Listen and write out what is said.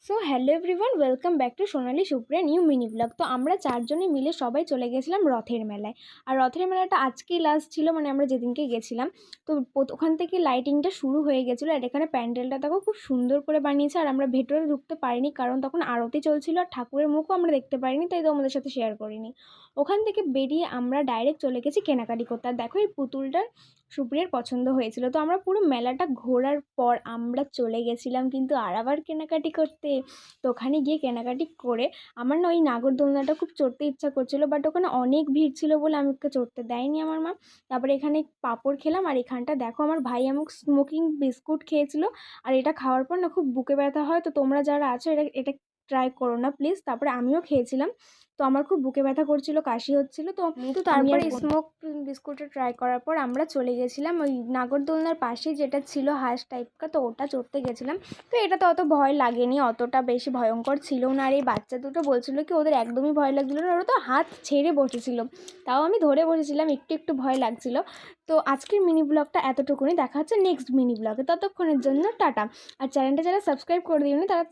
So hello everyone, welcome back to Sonali Supriya new mini blog. তো আমরা চারজনে মিলে সবাই চলে গেছিলাম রথের মেলায়। আর রথের মেলাটা আজকেই লাস্ট ছিল, মানে আমরা যেদিনকে গেছিলাম। তো ওখান থেকে লাইটিংটা শুরু হয়ে গেছিলো। আর এখানে প্যান্ডেলটা দেখো খুব সুন্দর করে বানিয়েছে। আর আমরা ভেতরে ঢুকতে পারিনি, কারণ তখন আরতি চলছিল আর ঠাকুরের মুখও আমরা দেখতে পারিনি, তাই তো আমাদের সাথে শেয়ার করিনি। ওখান থেকে বেরিয়ে আমরা ডাইরেক্ট চলে গেছি কেনাকাটি করতে। আর দেখো এই পুতুলটা সুপ্রিয়ার পছন্দ হয়েছিল। তো আমরা পুরো মেলাটা ঘোরার পর আমরা চলে গেছিলাম কিন্তু আবার কেনাকাটি করতে। তো ওখানে গিয়ে কেনাকাটি করে আমার না ওই নাগরদোলনাটা খুব চড়তে ইচ্ছা করছিলো, বাট ওখানে অনেক ভিড় ছিল বলে আমাকে চড়তে দেয়নি আমার মা। তারপরে এখানে পাঁপড় খেলাম। আর এখানটা দেখো আমার ভাই আমাকে স্মোকিং বিস্কুট খেয়েছিল। আর এটা খাওয়ার পর না খুব বুকে ব্যথা হয়, তো তোমরা যারা আছো এটা এটা ট্রাই করো না প্লিজ। তারপরে আমিও খেয়েছিলাম, তো আমার খুব বুকে ব্যথা করছিল, কাশি হচ্ছিল। তো তারপরে স্মোক বিস্কুটটা ট্রাই করার পর আমরা চলে গেছিলাম ওই নাগরদোলনার পাশে যেটা ছিল হাঁস টাইপকা, তো ওটা চড়তে গেছিলাম। তো এটা তো অত ভয় লাগেনি, অতটা বেশি ভয়ঙ্কর ছিল না। আর এই বাচ্চা দুটো বলছিল কি ওদের একদমই ভয় লাগছিল না, ওরা তো হাত ছেড়ে বসেছিল, তাও আমি ধরে বসেছিলাম, একটু একটু ভয় লাগছিল। তো আজকের মিনি ব্লগটা এতটুকুনি, দেখা হচ্ছে নেক্সট মিনি ব্লগে। ততক্ষণের জন্য টাটা। আর চ্যানেলটা যারা সাবস্ক্রাইব করে দিওনি তারা